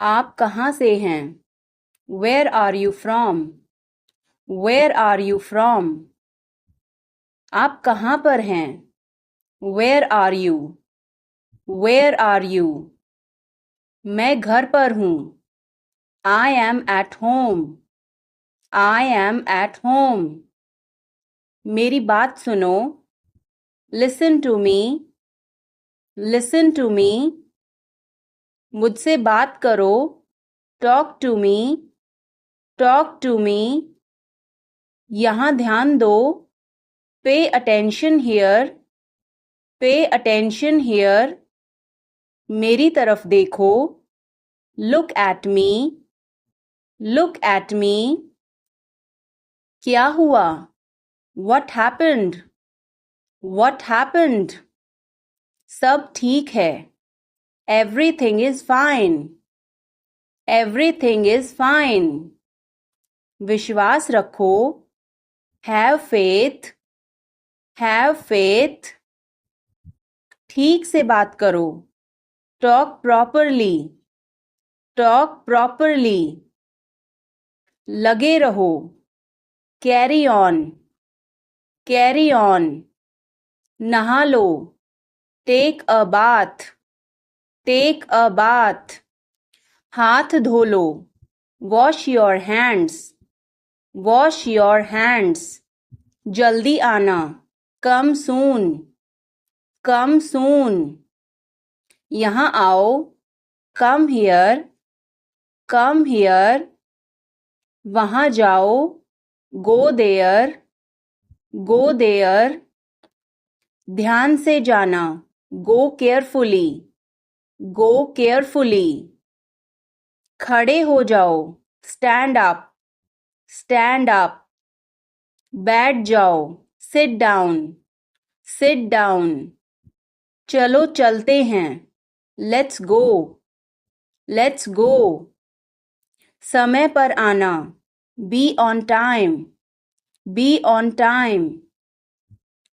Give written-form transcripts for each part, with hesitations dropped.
आप कहाँ से हैं? Where are you from? Where are you from? आप कहाँ पर हैं? Where are you? Where are you? मैं घर पर हूँ. I am at home. I am at home. मेरी बात सुनो. Listen to me. Listen to me. मुझसे बात करो. Talk to me. Talk to me. यहाँ ध्यान दो. Pay attention here. Pay attention here. मेरी तरफ देखो. Look at me. Look at me. क्या हुआ? What happened? What happened? सब ठीक है. Everything is fine. Everything is fine. विश्वास रखो. Have faith. Have faith. ठीक से बात करो. Talk properly. Talk properly. लगे रहो. Carry on. Carry on. नहा लो. Take a bath. Take a bath. हाथ धो लो. Wash your hands. Wash your hands. जल्दी आना. Come soon. Come soon. यहाँ आओ. Come here. Come here. वहाँ जाओ. Go there. Go there. ध्यान से जाना. Go carefully. Go carefully. खड़े हो जाओ. Stand up. Stand up. बैठ जाओ. Sit down. Sit down. चलो चलते हैं. Let's go. Let's go. समय पर आना. Be on time. Be on time.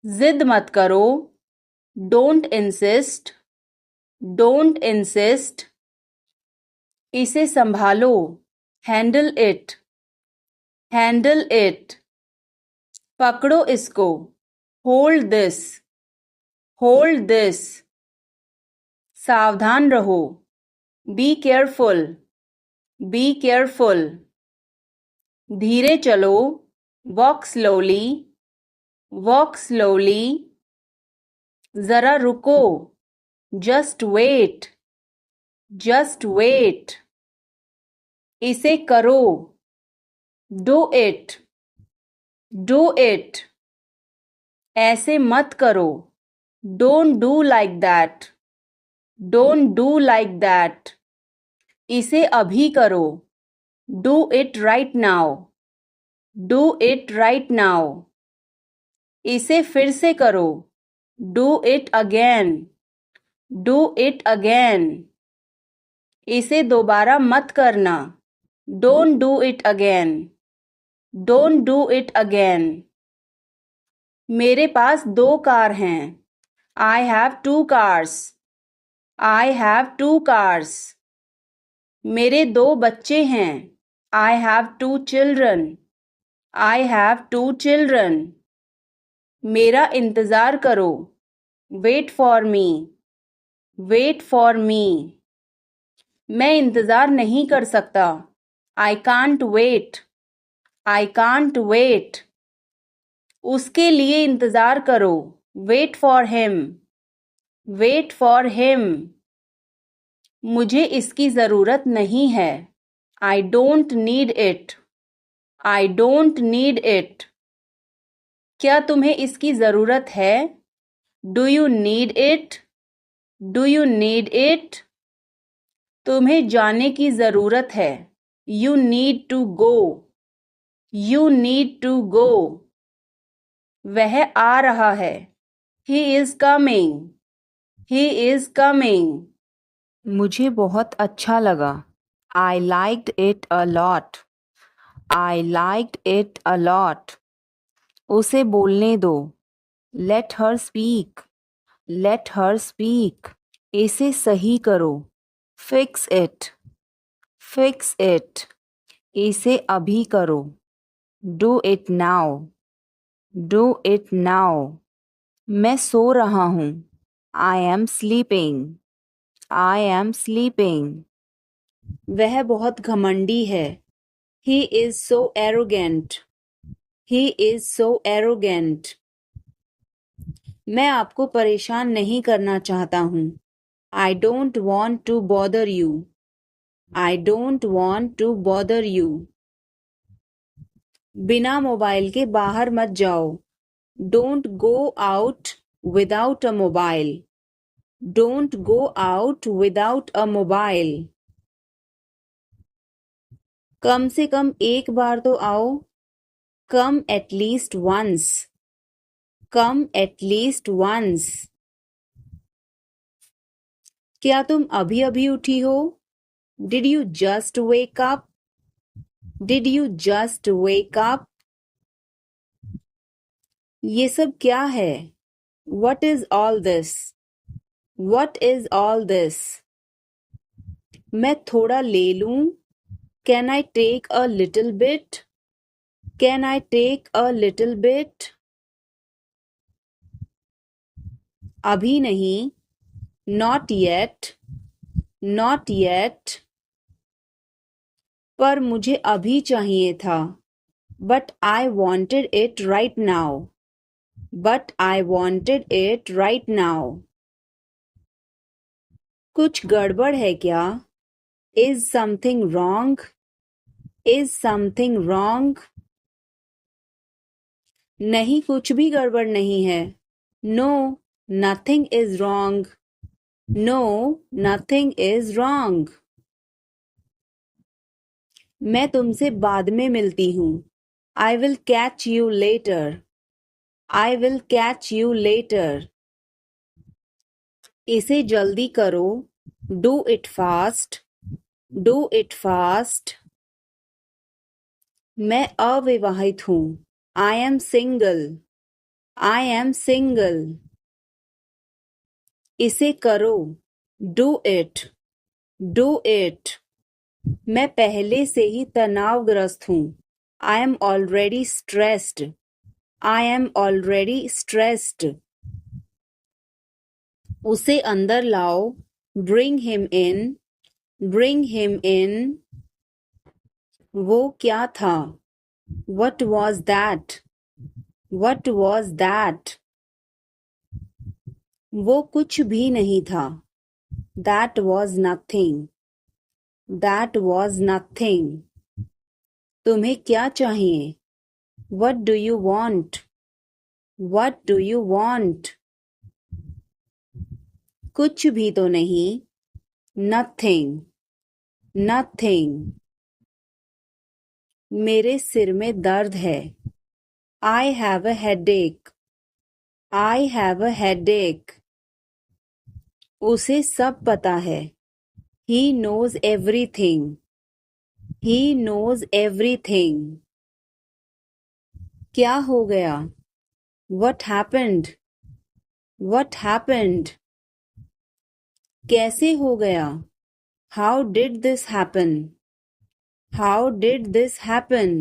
जिद मत करो. Don't insist. Don't insist. इसे संभालो. Handle it. Handle it. पकड़ो इसको. Hold this. Hold this. सावधान रहो. Be careful. Be careful. धीरे चलो. Walk slowly. Walk slowly. जरा रुको. Just wait. Just wait. इसे करो. Do it. Do it. ऐसे मत करो. Don't do like that. Don't do like that. इसे अभी करो. Do it right now. Do it right now. इसे फिर से करो. Do it again. Do it again. इसे दोबारा मत करना. Don't do it again. Don't do it again. मेरे पास 2 कार हैं. I have 2 cars. I have 2 cars. मेरे 2 बच्चे हैं. I have 2 children. I have 2 children. मेरा इंतज़ार करो. Wait for me. Wait for me. मैं इंतज़ार नहीं कर सकता. I can't wait. I can't wait. उसके लिए इंतज़ार करो. Wait for him. Wait for him. मुझे इसकी ज़रूरत नहीं है. I don't need it. I don't need it. क्या तुम्हें इसकी ज़रूरत है? Do you need it? Do you need it? तुम्हें जाने की ज़रूरत है. You need to go. You need to go. वह आ रहा है. He is coming. He is coming. मुझे बहुत अच्छा लगा. I liked it a lot. I liked it a lot. उसे बोलने दो. Let her speak. Let her speak. इसे सही करो. Fix it. Fix it. इसे अभी करो. Do it now. Do it now. मैं सो रहा हूँ. I am sleeping. I am sleeping. वह बहुत घमंडी है. He is so arrogant. He is so arrogant. मैं आपको परेशान नहीं करना चाहता हूँ. I don't want to bother you. I don't want to bother you. बिना मोबाइल के बाहर मत जाओ. Don't go out without a mobile. Don't go out without a mobile. कम से कम एक बार तो आओ. Come at least once. Come at least once. क्या तुम अभी अभी उठी हो? Did you just wake up? Did you just wake up? ये सब क्या है? What is all this? What is all this? मैं थोड़ा ले लूं? Can I take a little bit? Can I take a little bit? अभी नहीं. Not yet. Not yet. पर मुझे अभी चाहिए था. But I wanted it right now. But I wanted it right now. कुछ गड़बड़ है क्या? Is something wrong? Is something wrong? नहीं, कुछ भी गड़बड़ नहीं है. No, nothing is wrong. No, nothing is wrong. मैं तुमसे बाद में मिलती हूँ. I will catch you later. I will catch you later. इसे जल्दी करो. Do it fast. Do it fast. मैं अविवाहित हूँ. I am single. I am single. इसे करो. Do it. Do it. मैं पहले से ही तनावग्रस्त हूँ. I am already stressed. I am already stressed. उसे अंदर लाओ. Bring him in. Bring him in. वो क्या था? What was that? What was that? वो कुछ भी नहीं था. That was nothing. That was nothing. तुम्हें क्या चाहिए? What do you want? What do you want? कुछ भी तो नहीं. Nothing. Nothing. मेरे सिर में दर्द है. I have a headache. I have a headache. उसे सब पता है. He knows everything. He knows everything. क्या हो गया? What happened? What happened? कैसे हो गया? How did this happen? How did this happen?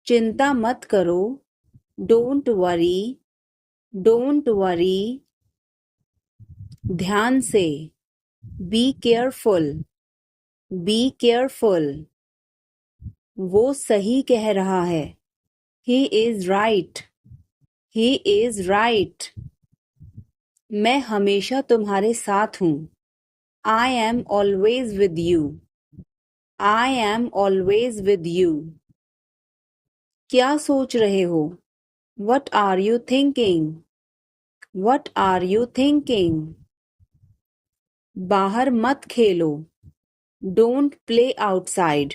चिंता मत करो. Don't worry. Don't worry. ध्यान से. Be careful. Be careful. वो सही कह रहा है. He is right. He is right. मैं हमेशा तुम्हारे साथ हूँ. I am always with you. I am always with you. क्या सोच रहे हो? What are you thinking? What are you thinking? बाहर मत खेलो. Don't play outside.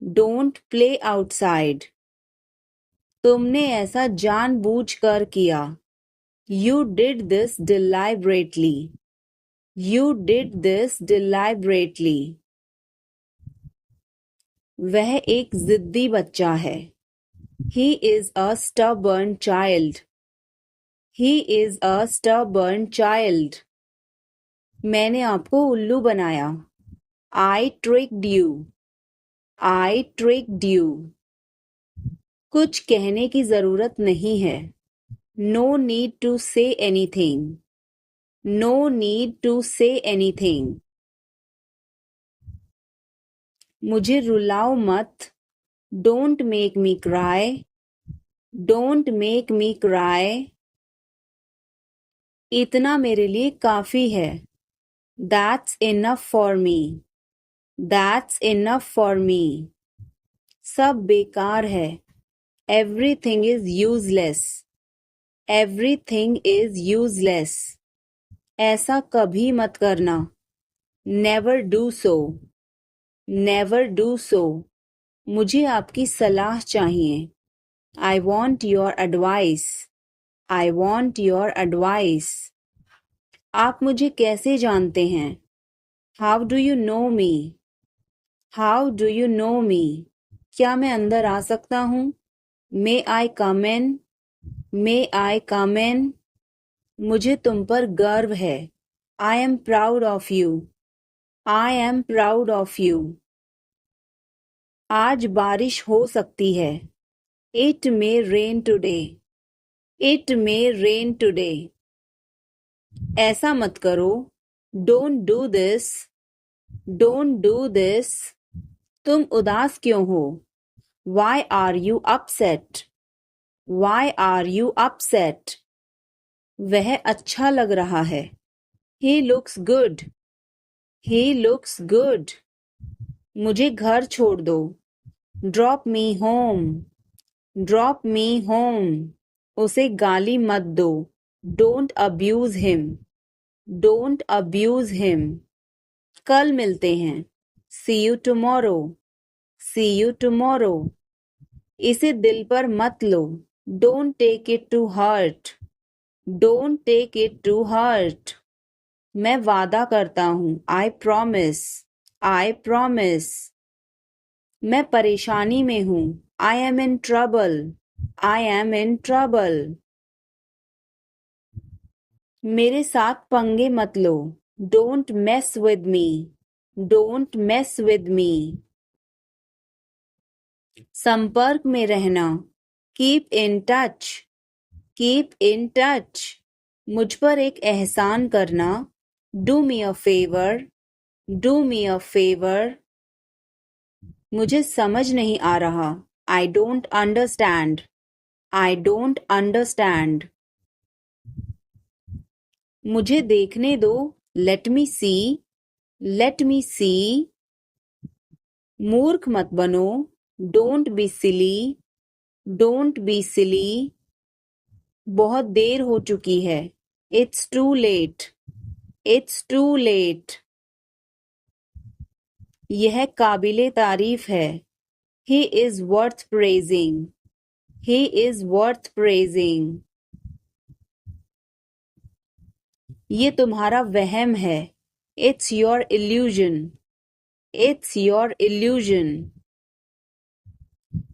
Don't play outside. तुमने ऐसा जानबूझकर किया. You did this deliberately. You did this deliberately. वह एक जिद्दी बच्चा है. He is a stubborn child. He is a stubborn child. मैंने आपको उल्लू बनाया. I tricked you. I tricked you. कुछ कहने की जरूरत नहीं है. No need to say anything. No need to say anything. मुझे रुलाओ मत. Don't make me cry. Don't make me cry. इतना मेरे लिए काफी है. That's enough for me. That's enough for me. सब बेकार है. Everything is useless. Everything is useless. ऐसा कभी मत करना. Never do so. Never do so. मुझे आपकी सलाह चाहिए. I want your advice. I want your advice. आप मुझे कैसे जानते हैं? How do you know me? How do you know me? क्या मैं अंदर आ सकता हूँ? May I come in? May I come in? मुझे तुम पर गर्व है. I am proud of you. I am proud of you. आज बारिश हो सकती है. It may rain today. It may rain today. ऐसा मत करो. Don't do this. Don't do this. तुम उदास क्यों हो? Why are you upset? Why are you upset? वह अच्छा लग रहा है. He looks good. He looks good. मुझे घर छोड़ दो. Drop me home. Drop me home. उसे गाली मत दो. Don't abuse him. Don't abuse him. कल मिलते हैं. See you tomorrow. See you tomorrow. इसे दिल पर मत लो. Don't take it to heart. Don't take it to heart. मैं वादा करता हूँ. I promise. I promise. मैं परेशानी में हूँ. I am in trouble. I am in trouble. मेरे साथ पंगे मत लो. Don't mess with me. Don't mess with me. संपर्क में रहना. Keep in touch. Keep in touch. मुझ पर एक एहसान करना. Do me a favor. Do me a favor. मुझे समझ नहीं आ रहा. I don't understand. I don't understand. मुझे देखने दो. Let me see. Let me see. मूर्ख मत बनो. Don't be silly. Don't be silly. बहुत देर हो चुकी है. It's too late. It's too late. यह काबिले तारीफ है. He is worth praising. He is worth praising. ये तुम्हारा वहम है. It's your illusion. It's your illusion.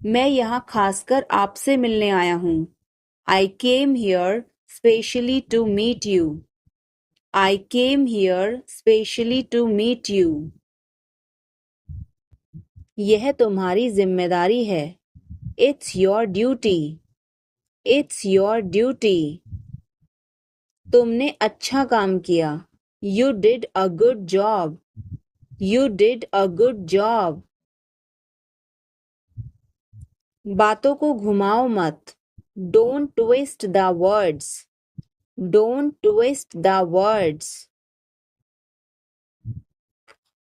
मैं यहाँ खासकर आपसे मिलने आया हूँ. I came here specially to meet you. I came here specially to meet you. यह तुम्हारी जिम्मेदारी है. It's your duty. It's your duty. तुमने अच्छा काम किया. You did a good job. You did a good job. बातों को घुमाओ मत. Don't twist the words. Don't twist the words.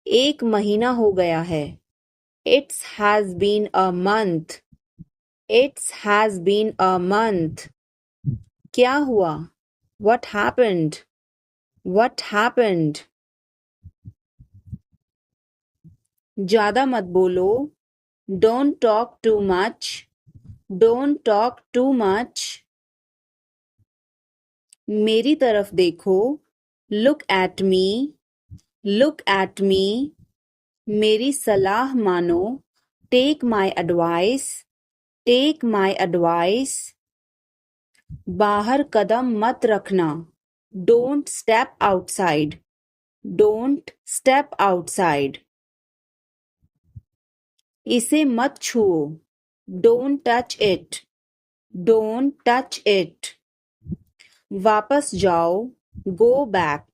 एक महीना हो गया है. It has been a month. It has been a month. क्या हुआ? What happened? What happened? ज़्यादा मत बोलो. Don't talk too much. Don't talk too much. मेरी तरफ देखो. Look at me. Look at me. मेरी सलाह मानो. Take my advice. Take my advice. बाहर कदम मत रखना. Don't step outside. Don't step outside. इसे मत छुओ, don't touch it, don't touch it. वापस जाओ, गो बैक,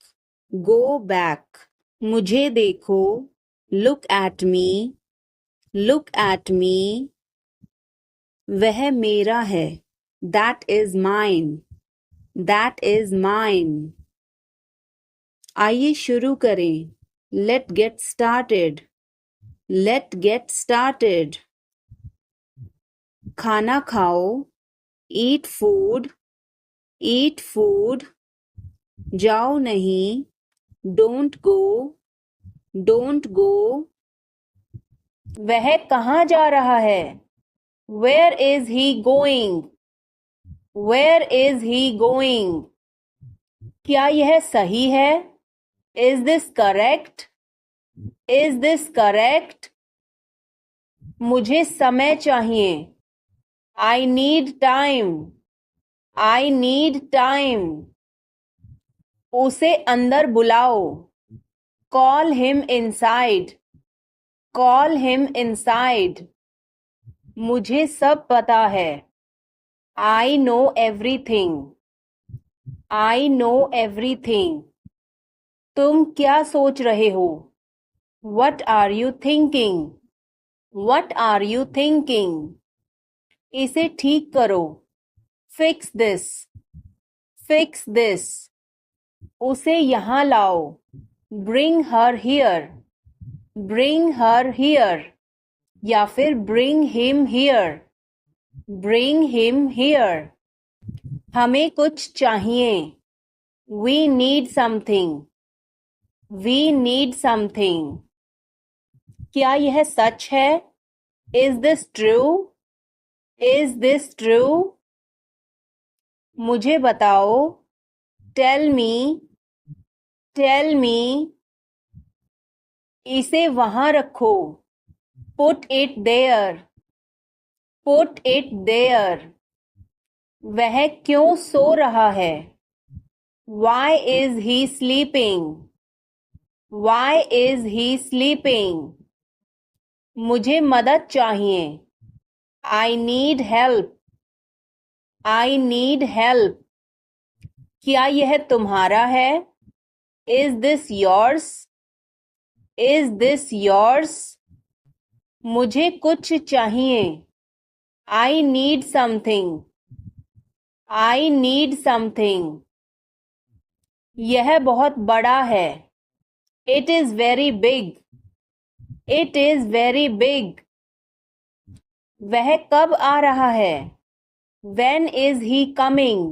गो बैक। मुझे देखो, look at me, look at me. वह मेरा है, that is mine, that is mine. आइए शुरू करें, let get started, let get started. खाना खाओ, ईट फूड, ईट फूड। जाओ नहीं, डोंट गो, डोंट गो। वह कहाँ जा रहा है? Where is he going, where is he going. क्या यह सही है? Is this correct, is this correct. मुझे समय चाहिए, I need time, I need time. उसे अंदर बुलाओ, call him inside, call him inside. मुझे सब पता है, I know everything, I know everything. तुम क्या सोच रहे हो? What are you thinking, what are you thinking. इसे ठीक करो, फिक्स दिस, फिक्स दिस। उसे यहाँ लाओ, bring her here, bring her here. या फिर bring him here, bring him here. हमें कुछ चाहिए, we need something, we need something. क्या यह सच है? Is this true, is this true. मुझे बताओ, टेल मी, टेल मी। इसे वहां रखो, put it there, put it there. वह क्यों सो रहा है? Why is he sleeping? Why is he sleeping? मुझे मदद चाहिए, I need help, I need help। क्या यह तुम्हारा है? Is this yours? Is this yours? मुझे कुछ चाहिए, I need something, I need something। यह बहुत बड़ा है, It is very big, It is very big। वह कब आ रहा है? When is he coming?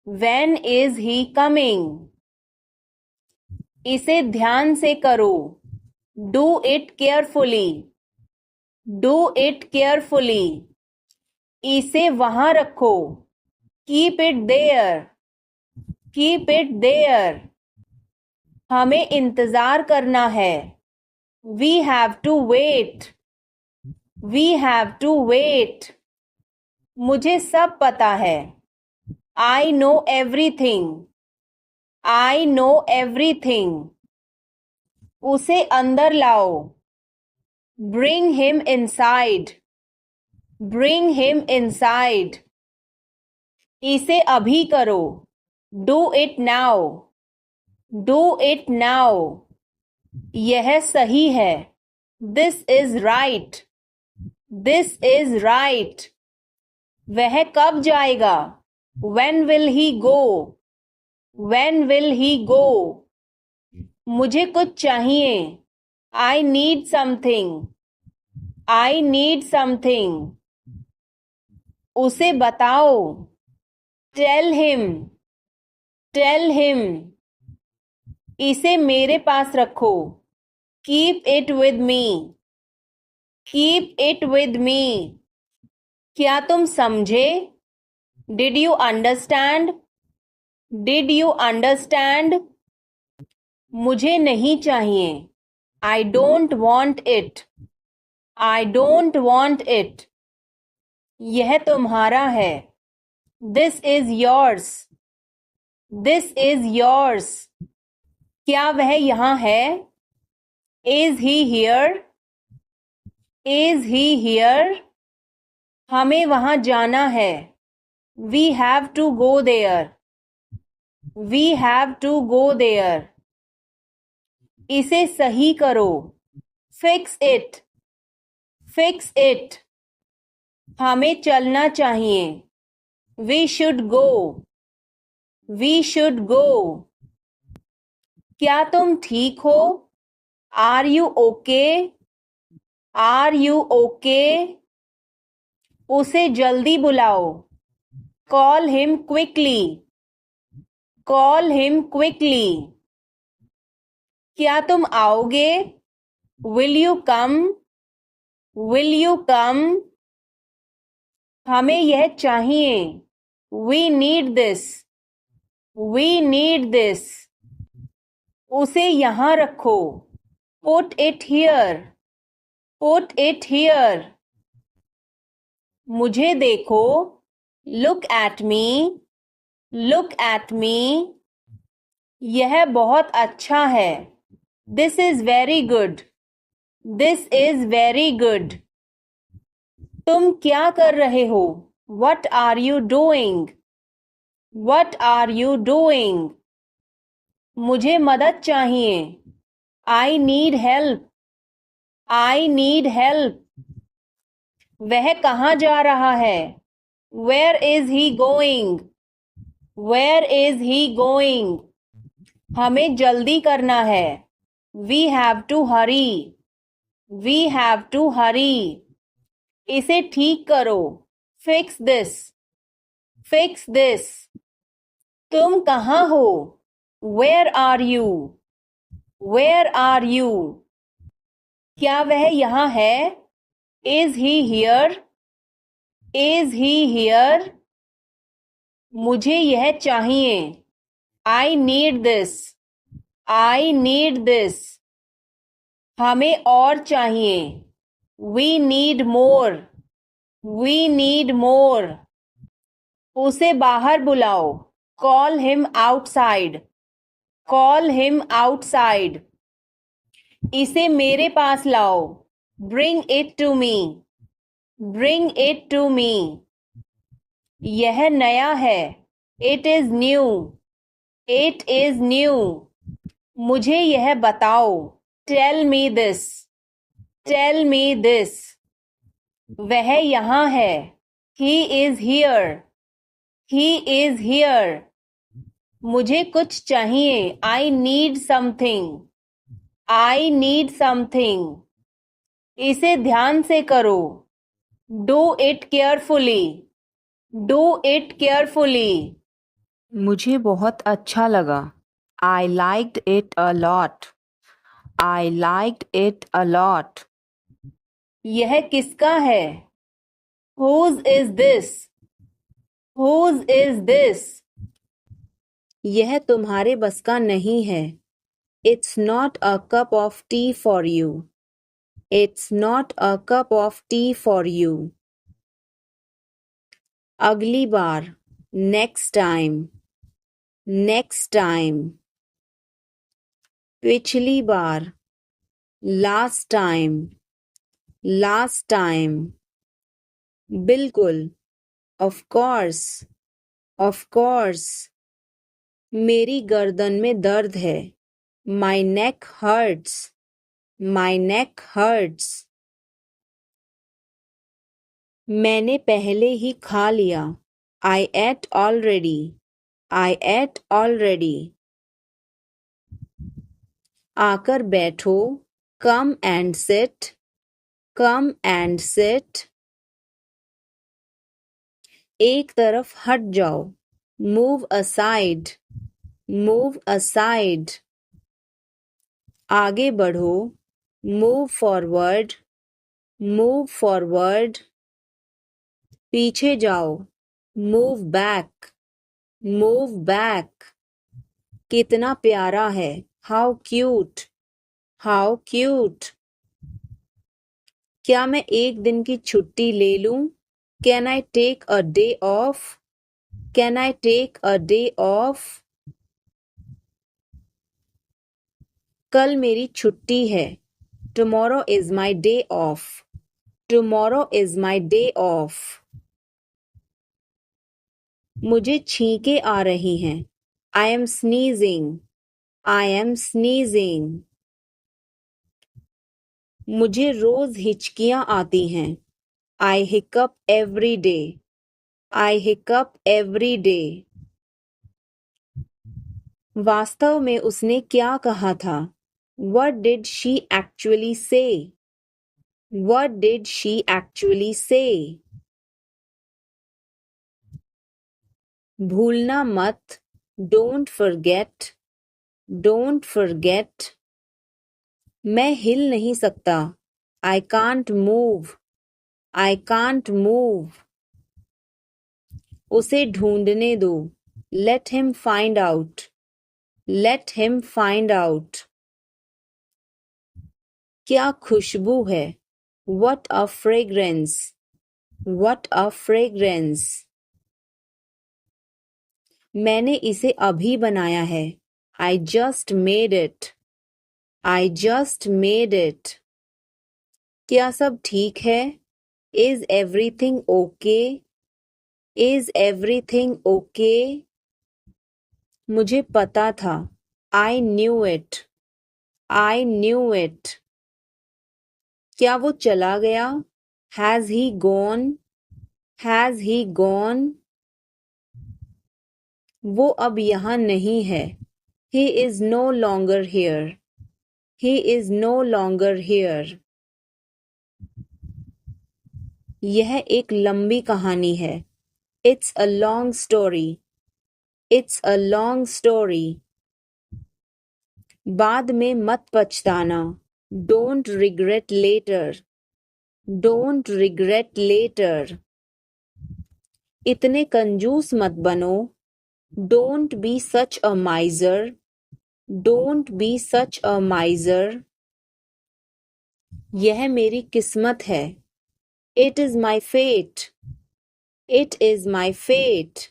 When is he coming? इसे ध्यान से करो, Do it carefully, Do it carefully। इसे वहां रखो, Keep it there, Keep it there। हमें इंतजार करना है, We have to wait, We have to wait। मुझे सब पता है, I know everything, I know everything। उसे अंदर लाओ, Bring him inside, Bring him inside। इसे अभी करो, Do it now, Do it now। यह सही है, This is right, This is right। वह कब जाएगा? When will he go? When will he go? मुझे कुछ चाहिए, I need something, I need something। उसे बताओ, Tell him, Tell him। इसे मेरे पास रखो, Keep it with me, Keep it with me। क्या तुम समझे? Did you understand? Did you understand? मुझे नहीं चाहिए, I don't want it, I don't want it। यह तुम्हारा है, This is yours, This is yours। क्या वह यहाँ है? Is he here? Is he here? हमें वहां जाना है. We have to go there. We have to go there. इसे सही करो. Fix it. Fix it. हमें चलना चाहिए. We should go. We should go. क्या तुम ठीक हो? Are you okay? Are you okay? उसे जल्दी बुलाओ. Call him quickly. Call him quickly. क्या तुम आओगे? Will you come? Will you come? हमें यह चाहिए. We need this. We need this. उसे यहाँ रखो. Put it here. Put it here. मुझे देखो. Look at me. Look at me. यह बहुत अच्छा है. This is very good. This is very good. तुम क्या कर रहे हो? What are you doing? What are you doing? मुझे मदद चाहिए. I need help. I need help. वह कहाँ जा रहा है? Where is he going? Where is he going? हमें जल्दी करना है. We have to hurry. We have to hurry. इसे ठीक करो. Fix this. Fix this. तुम कहाँ हो? Where are you? Where are you? क्या वह यहाँ है? Is he here? Is he here? मुझे यह चाहिए. I need this. I need this. हमें और चाहिए. We need more. We need more. उसे बाहर बुलाओ. Call him outside. Call him outside. इसे मेरे पास लाओ. Bring it to me. Bring it to me. यह नया है. It is new. It is new. मुझे यह बताओ. Tell me this. Tell me this. वह यहाँ है. He is here. He is here. मुझे कुछ चाहिए. I need something. I need something. इसे ध्यान से करो. Do it carefully. Do it carefully. मुझे बहुत अच्छा लगा. I liked it a lot. I liked it a lot. यह किसका है? Whose is this? Whose is this? यह तुम्हारे बस का नहीं है. It's not a cup of tea for you. It's not a cup of tea for you. अगली बार. Next time. Next time. पिछली बार. Last time. Last time. बिल्कुल. Of course. Of course. मेरी गर्दन में दर्द है. My neck hurts. My neck hurts. मैंने पहले ही खा लिया. I ate already. I ate already. आकर बैठो. Come and sit. Come and sit. एक तरफ हट जाओ. Move aside. Move aside. आगे बढ़ो. Move forward. Move forward. पीछे जाओ. Move back. Move back. कितना प्यारा है. How cute. How cute. क्या मैं एक दिन की छुट्टी ले लूं? Can I take a day off? Can I take a day off? कल मेरी छुट्टी है. Tomorrow is my day off. Tomorrow is my day off. मुझे छींके आ रही हैं. I am sneezing. I am sneezing. मुझे रोज हिचकियां आती हैं. I hiccup every day. I hiccup every day. वास्तव में उसने क्या कहा था? What did she actually say? What did she actually say? भूलना मत. Don't forget. Don't forget. मैं हिल नहीं सकता. I can't move. I can't move. उसे ढूंढने दो. Let him find out. Let him find out. क्या खुशबू है. What a fragrance. What a fragrance. मैंने इसे अभी बनाया है. I just made it. I just made it. क्या सब ठीक है? Is everything okay? Is everything okay? मुझे पता था. I knew it. I knew it. क्या वो चला गया? Has he gone? Has he gone? वो अब यहाँ नहीं है. He is no longer here. He is no longer here. यह एक लंबी कहानी है. It's a long story. It's a long story. बाद में मत पछताना. Don't regret later. Don't regret later. इतने कंजूस मत बनो. Don't be such a miser. Don't be such a miser. यह मेरी किस्मत है. It is my fate. It is my fate.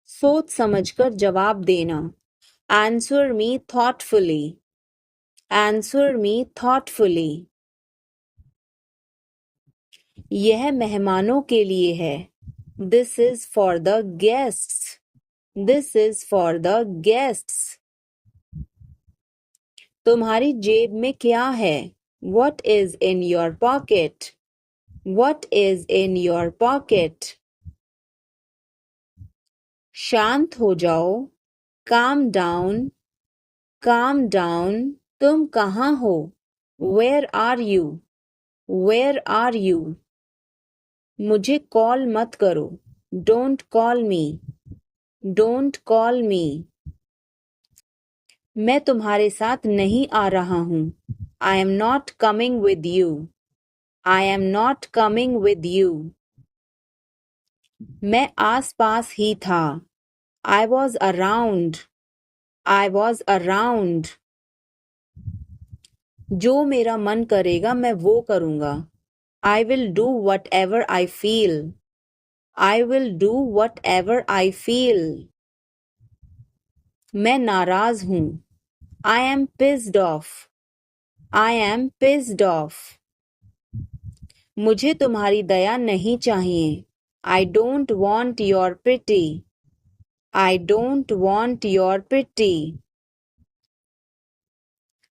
सोच समझकर जवाब देना. Answer me thoughtfully. Answer me thoughtfully. यह मेहमानों के लिए है. This is for the guests. This is for the guests. तुम्हारी जेब में क्या है? What is in your pocket? What is in your pocket? शांत हो जाओ. Calm down. Calm down. तुम कहाँ हो? Where are you? Where are you? मुझे कॉल मत करो. Don't call me. Don't call me. मैं तुम्हारे साथ नहीं आ रहा हूँ. I am not coming with you. I am not coming with you. मैं आस-पास ही था. I was around. I was around. जो मेरा मन करेगा मैं वो करूँगा. I will do whatever I feel. I will do whatever I feel. मैं नाराज हूँ. I am pissed off. I am pissed off. मुझे तुम्हारी दया नहीं चाहिए. I don't want your pity. I don't want your pity.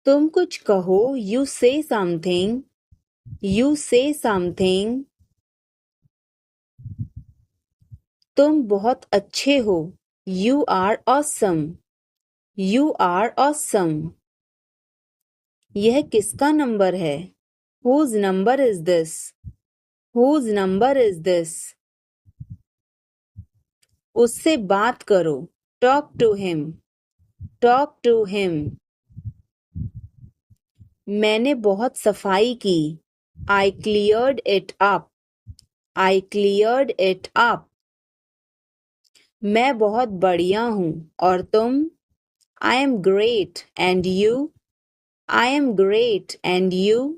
तुम कुछ कहो. You say something. You say something. तुम बहुत अच्छे हो. You are awesome. You are awesome. यह किसका नंबर है? Whose number is this? Whose number is this? उससे बात करो. Talk to him. Talk to him. मैंने बहुत सफाई की. I cleared it up. I cleared it up. मैं बहुत बढ़िया हूँ. और तुम? I am great. And you? I am great. And you?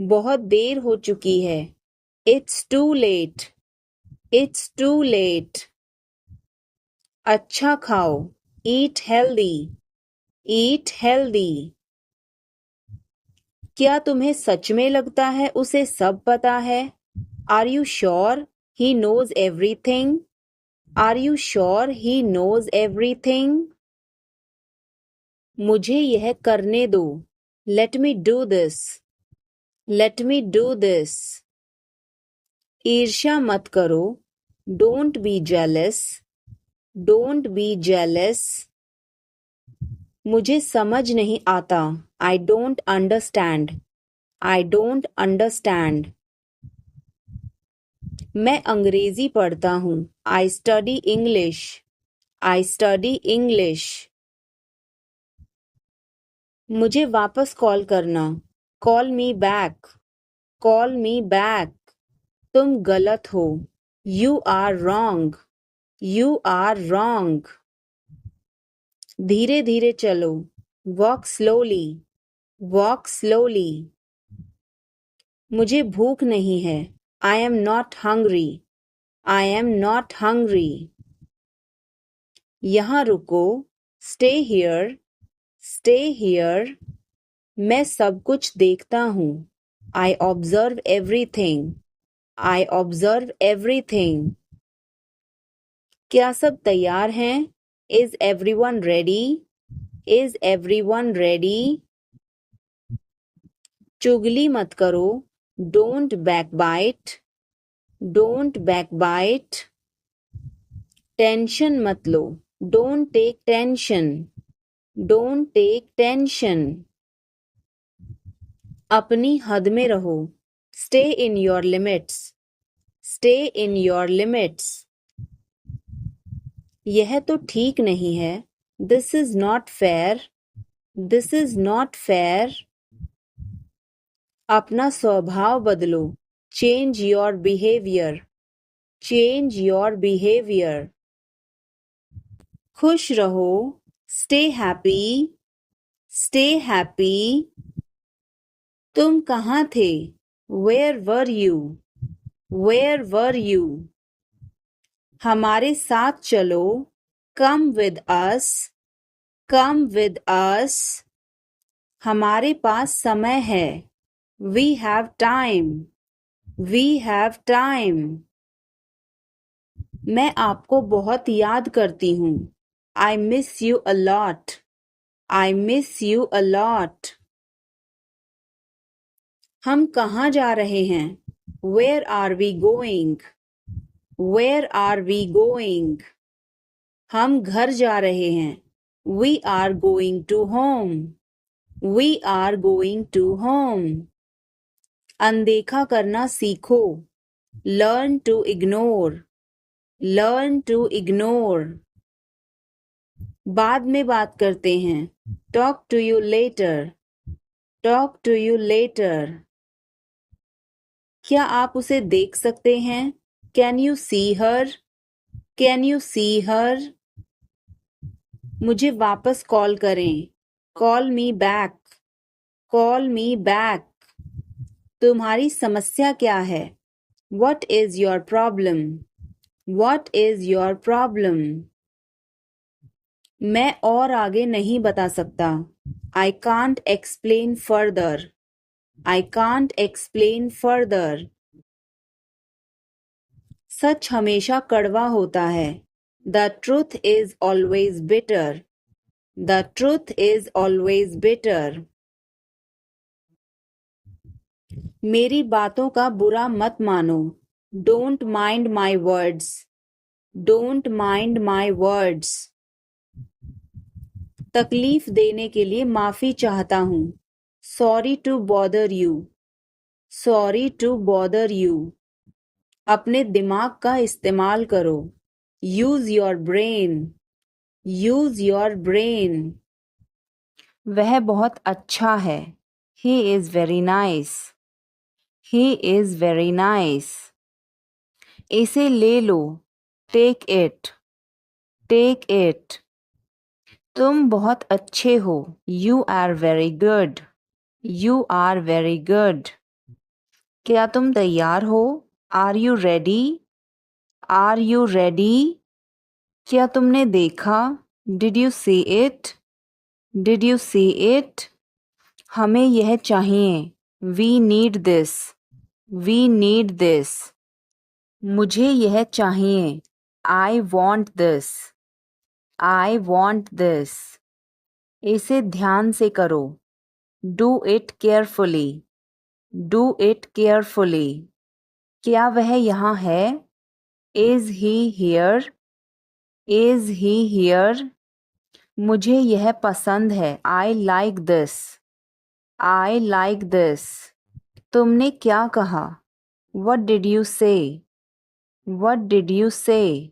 बहुत देर हो चुकी है. It's too late. It's too late. अच्छा खाओ. Eat healthy. Eat healthy. क्या तुम्हें सच में लगता है उसे सब पता है? Are you sure he knows everything? Are you sure he knows everything? मुझे यह करने दो. Let me do this. Let me do this. ईर्ष्या मत करो. Don't be jealous. Don't be jealous. मुझे समझ नहीं आता. I don't understand. I don't understand. मैं अंग्रेजी पढ़ता हूँ. I study English. I study English. मुझे वापस कॉल करना. Call me back. Call me back. तुम गलत हो. You are wrong. You are wrong. धीरे धीरे चलो. Walk slowly. Walk slowly. मुझे भूख नहीं है. I am not hungry. I am not hungry. यहाँ रुको. Stay here. Stay here. मैं सब कुछ देखता हूँ. I observe everything. I observe everything. क्या सब तैयार हैं? Is everyone ready? Is everyone ready? चुगली मत करो. Don't backbite. Don't backbite. Tension मत लो. Don't take tension. Don't take tension. अपनी हद में रहो. Stay in your limits. Stay in your limits. यह तो ठीक नहीं है. This is not fair. This is not fair. अपना स्वभाव बदलो. Change your behavior. Change your behavior. खुश रहो. Stay happy. Stay happy. तुम कहाँ थे? Where were you? Where were you? हमारे साथ चलो. Come with us. Come with us. हमारे पास समय है. We have time. We have time. मैं आपको बहुत याद करती हूँ. I miss you a lot. I miss you a lot. हम कहाँ जा रहे हैं? Where are we going? Where are we going? हम घर जा रहे हैं. We are going to home. We are going to home. अनदेखा करना सीखो. Learn to ignore. Learn to ignore. बाद में बात करते हैं. Talk to you later. Talk to you later. क्या आप उसे देख सकते हैं? Can you see her? Can you see her? मुझे वापस कॉल करें. Call me back. Call me back. तुम्हारी समस्या क्या है? What is your problem? What is your problem? मैं और आगे नहीं बता सकता. I can't explain further. I can't explain further. सच हमेशा कड़वा होता है. The truth is always bitter. The truth is always bitter. मेरी बातों का बुरा मत मानो. Don't mind my words. Don't mind my words. तकलीफ देने के लिए माफी चाहता हूँ. Sorry to bother you. Sorry to bother you. अपने दिमाग का इस्तेमाल करो. Use your brain. Use your brain. वह बहुत अच्छा है. He is very nice. He is very nice. इसे ले लो. Take it. Take it. तुम बहुत अच्छे हो. You are very good. You are very good. क्या तुम तैयार हो? Are you ready? Are you ready? क्या तुमने देखा? Did you see it? Did you see it? हमें यह चाहिए। We need this. We need this. मुझे यह चाहिए। I want this. I want this. इसे ध्यान से करो। Do it carefully. Do it carefully. क्या वह यहाँ है? Is he here? Is he here? मुझे यह पसंद है। I like this. I like this. तुमने क्या कहा? What did you say? What did you say?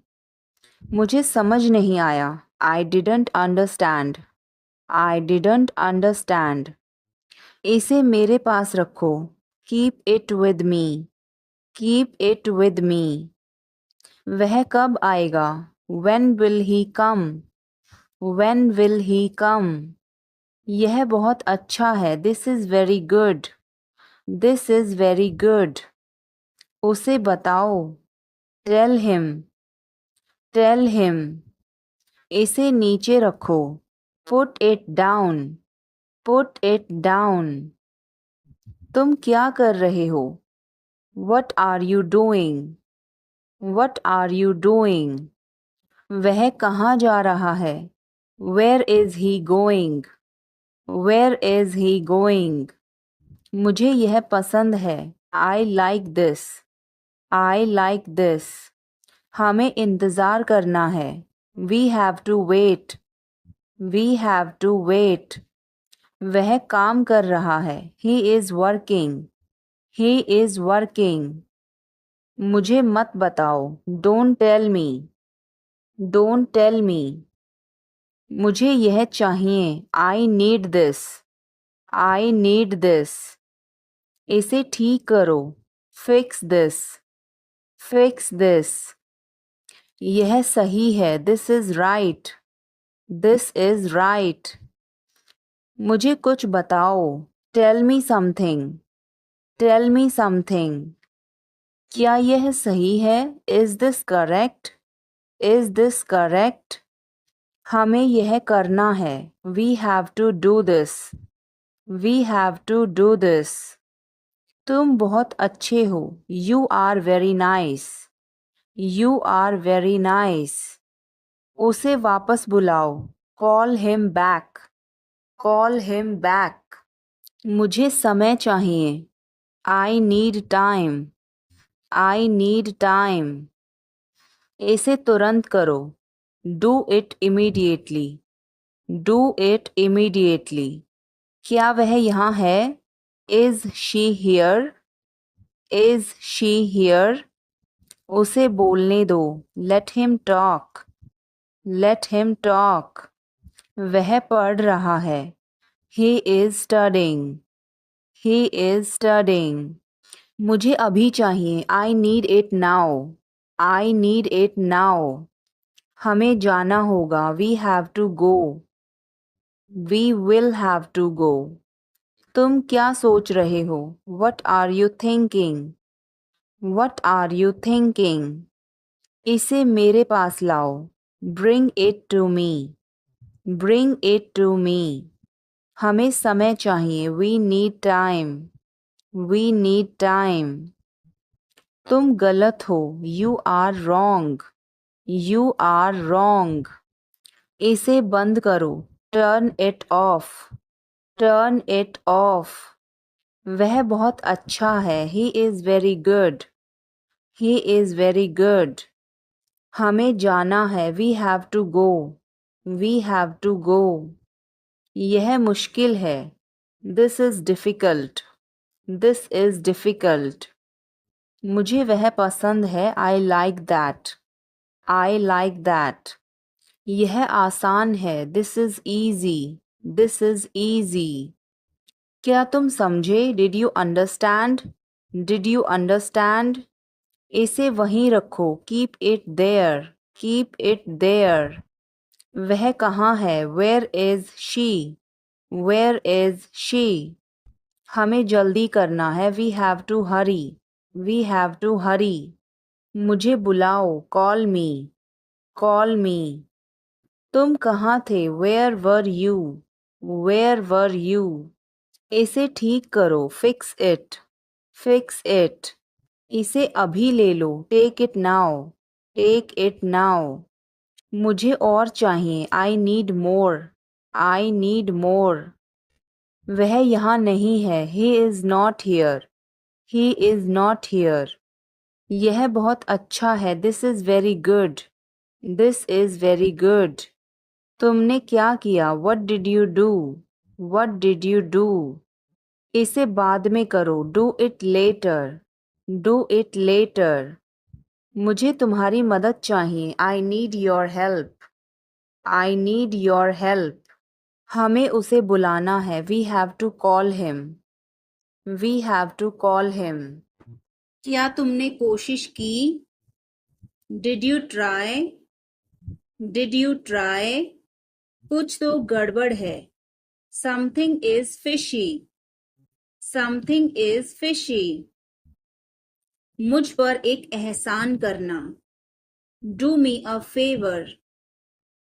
मुझे समझ नहीं आया। I didn't understand. I didn't understand. इसे मेरे पास रखो। Keep it with me. Keep it with me. वह कब आएगा? When will he come? When will he come? यह बहुत अच्छा है। This is very good. This is very good. उसे बताओ। Tell him. Tell him. इसे नीचे रखो। Put it down. Put it down. तुम क्या कर रहे हो? What are you doing? What are you doing? वह कहाँ जा रहा है? Where is he going? Where is he going? मुझे यह पसंद है। I like this. I like this. हमें इंतज़ार करना है। We have to wait. We have to wait. वह काम कर रहा है। He is working. He is working. मुझे मत बताओ। Don't tell me. Don't tell me. मुझे यह चाहिए। I need this. I need this. इसे ठीक करो। Fix this. Fix this. यह सही है। This is right. This is right. मुझे कुछ बताओ। Tell me something. Tell me something. क्या यह सही है? Is this correct? Is this correct? हमें यह करना है। We have to do this. We have to do this. तुम बहुत अच्छे हो। You are very nice. You are very nice. उसे वापस बुलाओ। Call him back. Call him back. मुझे समय चाहिए। I need time. I need time. इसे तुरंत करो। Do it immediately. Do it immediately. क्या वह यहाँ है? Is she here? Is she here? उसे बोलने दो। Let him talk. Let him talk. वह पढ़ रहा है। He is studying. He is studying. मुझे अभी चाहिए। I need it now. I need it now. हमें जाना होगा। We have to go. We will have to go. तुम क्या सोच रहे हो? What are you thinking? What are you thinking? इसे मेरे पास लाओ। Bring it to me. Bring it to me. हमें समय चाहिए। We need time. We need time. तुम गलत हो। You are wrong. You are wrong. इसे बंद करो। Turn it off. Turn it off. वह बहुत अच्छा है। He is very good. He is very good. हमें जाना है। We have to go. We have to go. यह मुश्किल है। This is difficult. This is difficult. मुझे वह पसंद है। I like that. I like that. यह आसान है। This is easy. This is easy. क्या तुम समझे? Did you understand? Did you understand? इसे वहीं रखो। Keep it there. Keep it there. वह कहाँ है? Where is she? Where is she? हमें जल्दी करना है। We have to hurry. We have to hurry. मुझे बुलाओ। Call me. Call me. तुम कहाँ थे? Where were you? Where were you? इसे ठीक करो, फिक्स इट, फिक्स इट। इसे अभी ले लो, take it now, take it now. मुझे और चाहिए, I need more, I need more. वह यहाँ नहीं है, he is not here, he is not here. यह बहुत अच्छा है, this is very good, this is very good. तुमने क्या किया, what did you do, what did you do. इसे बाद में करो, do it later, do it later. मुझे तुम्हारी मदद चाहिए, I need your help, I need your help. हमें उसे बुलाना है, we have to call him, we have to call him. क्या तुमने कोशिश की, did you try, did you try. कुछ तो गड़बड़ है, something is fishy, something is fishy. मुझ पर एक एहसान करना, do me a favour,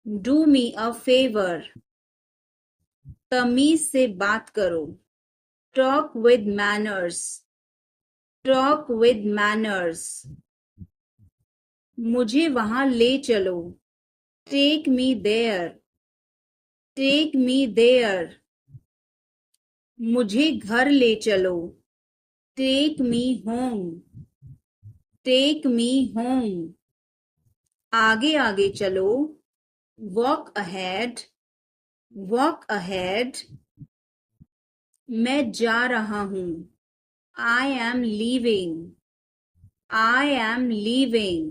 do me a favour. तमीज से बात करो, talk with manners, talk with manners. मुझे वहां ले चलो, take me there, take me there. मुझे घर ले चलो, take me home, take me home. आगे आगे चलो, वॉक अहेड, वॉक अहेड। मैं जा रहा हूँ, I am leaving, I am leaving.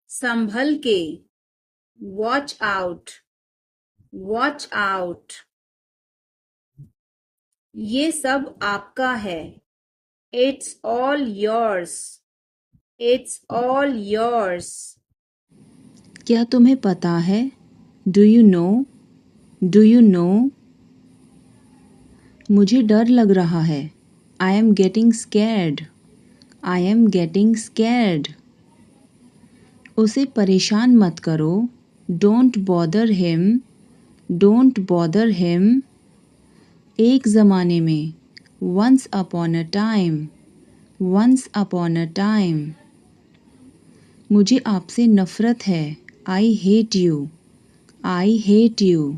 संभल के, वॉच आउट, वॉच आउट। ये सब आपका है, it's all yours, it's all yours. क्या तुम्हें पता है, do you know, do you know. मुझे डर लग रहा है, I am getting scared, I am getting scared. उसे परेशान मत करो, don't bother him, don't bother him. एक ज़माने में, once upon a time, once upon a time. मुझे आपसे नफ़रत है, I hate you, I hate you.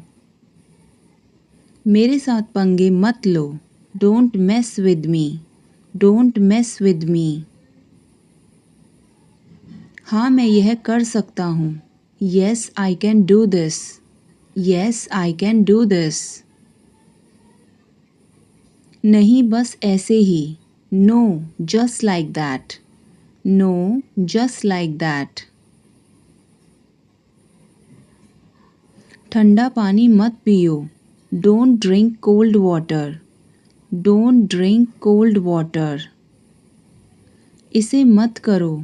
मेरे साथ पंगे मत लो, don't mess with me, don't mess with me. हाँ मैं यह कर सकता हूँ, yes I can do this, yes I can do this. नहीं बस ऐसे ही, no just like that, no just like that. ठंडा पानी मत पियो, don't drink cold water, don't drink cold water. इसे मत करो,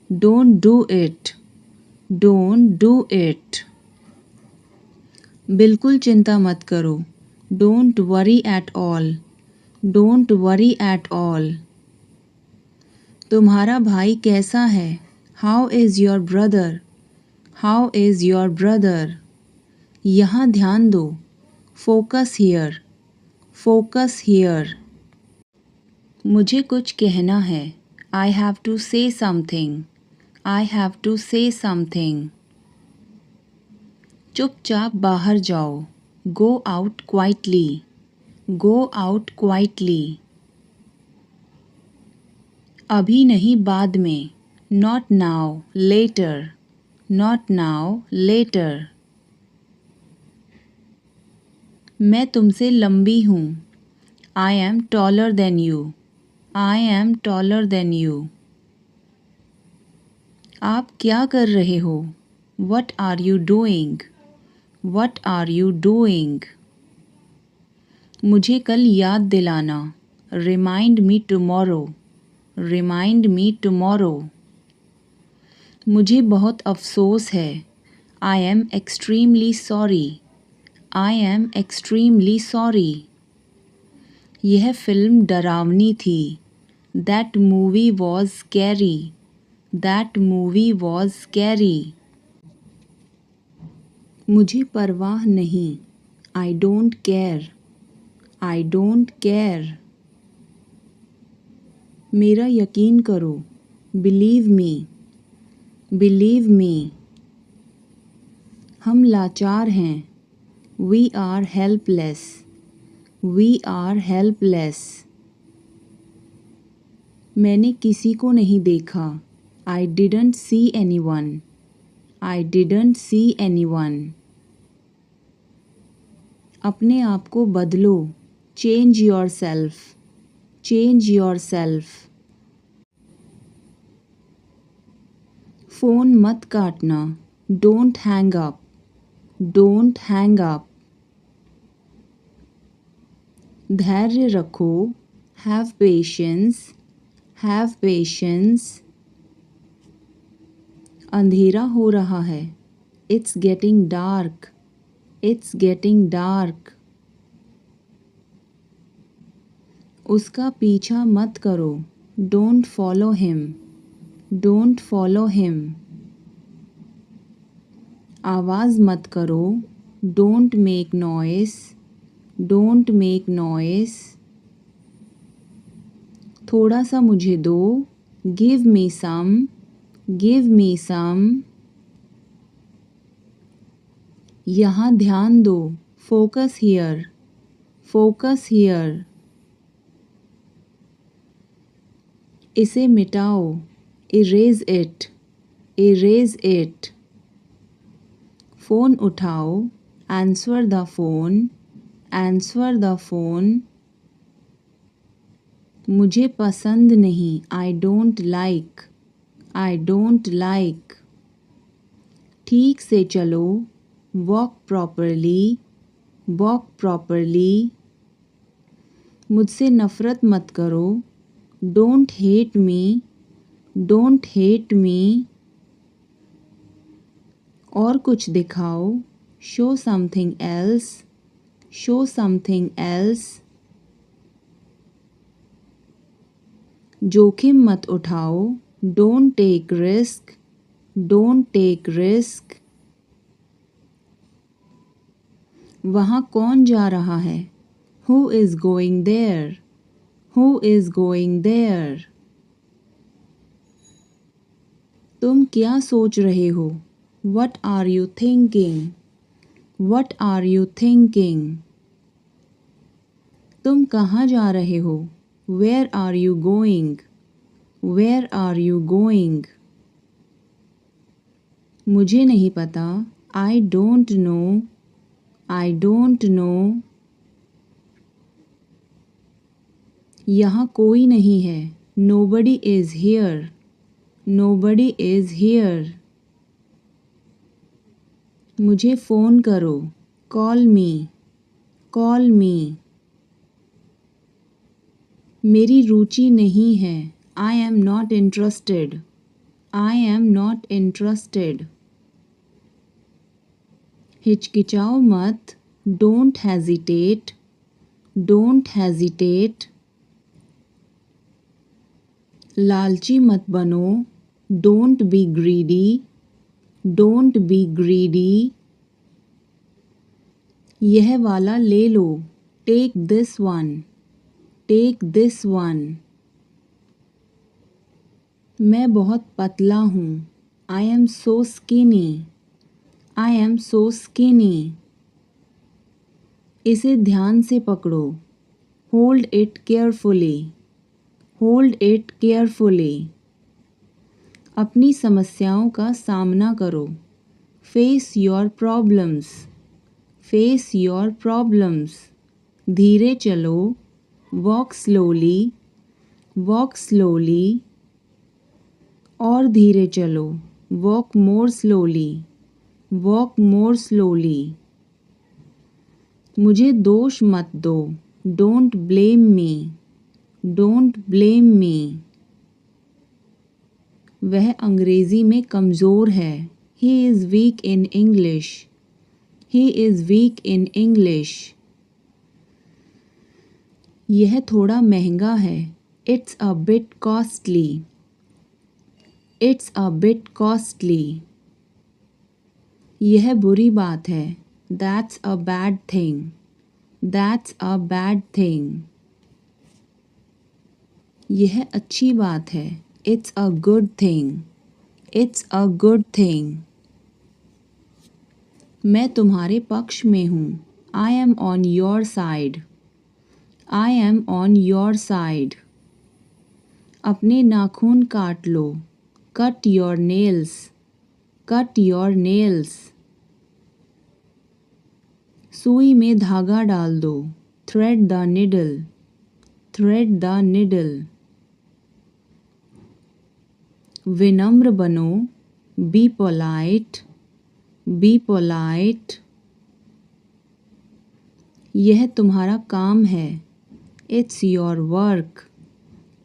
don't do it, don't do it. बिल्कुल चिंता मत करो, don't worry at all, don't worry at all. तुम्हारा भाई कैसा है, how is your brother, how is your brother. यहाँ ध्यान दो, फोकस हियर, फोकस हियर। मुझे कुछ कहना है, I have to say something, I have to say something. चुपचाप बाहर जाओ, go out quietly, go out quietly. अभी नहीं बाद में, not now later, not now later. मैं तुमसे लंबी हूँ, I am taller than you, I am taller than you. आप क्या कर रहे हो, what are you doing, what are you doing. मुझे कल याद दिलाना, remind me tomorrow, remind me tomorrow. मुझे बहुत अफसोस है, I am extremely sorry, I am extremely sorry. यह फिल्म डरावनी थी, that movie was scary, that movie was scary. मुझे परवाह नहीं, I don't care, I don't care. मेरा यकीन करो, बिलीव मी, बिलीव मी। हम लाचार हैं, we are helpless, we are helpless. मैंने किसी को नहीं देखा, I didn't see anyone, I didn't see anyone. अपने आप को बदलो, change yourself, change yourself. Phone मत काटना, don't hang up, don't hang up. धैर्य रखो, हैव पेशेंस, हैव पेशेंस। अंधेरा हो रहा है, it's getting dark, it's getting dark. उसका पीछा मत करो, don't follow him, don't follow him. आवाज़ मत करो, don't make noise, don't make noise. थोड़ा सा मुझे दो, गिव मी सम, गिव मी सम। यहाँ ध्यान दो, फोकस हियर, फोकस हियर। इसे मिटाओ, erase it, erase it. Phone उठाओ, answer the phone, answer the phone. मुझे पसंद नहीं, I don't like, I don't like. ठीक से चलो, वॉक प्रॉपरली, वॉक प्रॉपरली। मुझसे नफ़रत मत करो, don't hate me, don't hate me. और कुछ दिखाओ, show something else, show something else. जोखिम मत उठाओ, don't take risk, don't take risk. वहाँ कौन जा रहा है, who is going there, who is going there. तुम क्या सोच रहे हो, what are you thinking, what are you thinking. तुम कहाँ जा रहे हो, where are you going, where are you going. मुझे नहीं पता, आई don't know, I don't know. यहाँ कोई नहीं है, nobody is here, nobody is here. मुझे फ़ोन करो, कॉल मी, कॉल मी। मेरी रुचि नहीं है, I am not interested, I am not interested. हिचकिचाओ मत, डोंट हेजिटेट, डोंट हेजिटेट। लालची मत बनो, don't be greedy, don't be greedy. यह वाला ले लो, take this one, take this one. मैं बहुत पतला हूँ, I am so skinny, I am so skinny. इसे ध्यान से पकड़ो, hold it carefully, hold it carefully. अपनी समस्याओं का सामना करो, face your problems, face your problems. धीरे चलो, वॉक स्लोली, वॉक स्लोली। और धीरे चलो, वॉक मोर स्लोली, वॉक मोर स्लोली। मुझे दोष मत दो, don't blame me, don't blame me. वह अंग्रेज़ी में कमज़ोर है, he is week in English, he is week in English. यह थोड़ा महंगा है, it's a bit costly, it's a bit costly. यह बुरी बात है, that's a bad thing, That's a bad thing. यह अच्छी बात है. It's a good thing. It's a good thing. मैं तुम्हारे पक्ष में हूँ. I am on your side. I am on your side. अपने नाखून काट लो. Cut your nails. Cut your nails. सुई में धागा डाल दो. Thread the needle. Thread the needle. विनम्र बनो. Be polite. Be polite. यह तुम्हारा काम है. It's your work.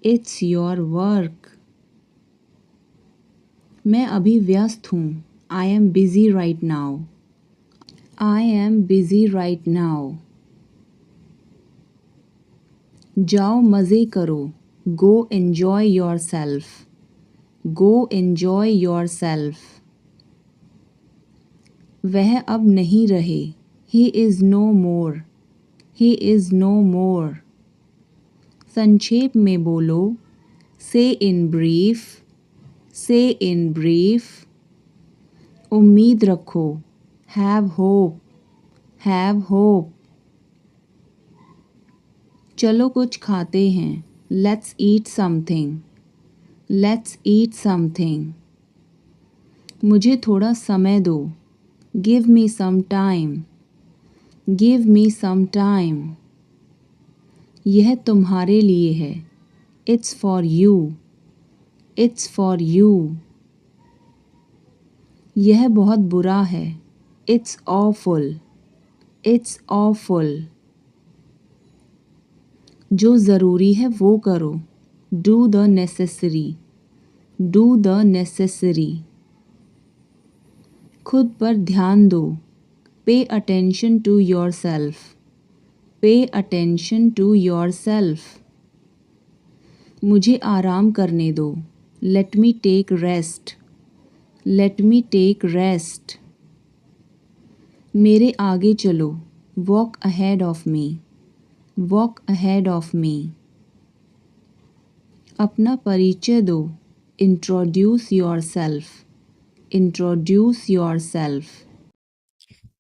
It's your work. मैं अभी व्यस्त हूँ. I am busy right now. I am busy right now. जाओ मज़े करो. Go enjoy yourself. Go enjoy yourself. वह अब नहीं रहे. He is no more. He is no more. संक्षेप में बोलो. Say in brief. Say in brief. उम्मीद रखो. Have hope. Have hope. चलो कुछ खाते हैं. Let's eat something. Let's eat something. मुझे थोड़ा समय दो. Give me some time. Give me some time. यह तुम्हारे लिए है. It's for you. It's for you. यह बहुत बुरा है. It's awful. It's awful. जो ज़रूरी है वो करो. Do the necessary. Do the necessary. खुद पर ध्यान दो. Pay attention to yourself. Pay attention to yourself. मुझे आराम करने दो. Let me take rest. Let me take rest. मेरे आगे चलो. Walk ahead of me. Walk ahead of me. अपना परिचय दो. Introduce yourself. Introduce yourself.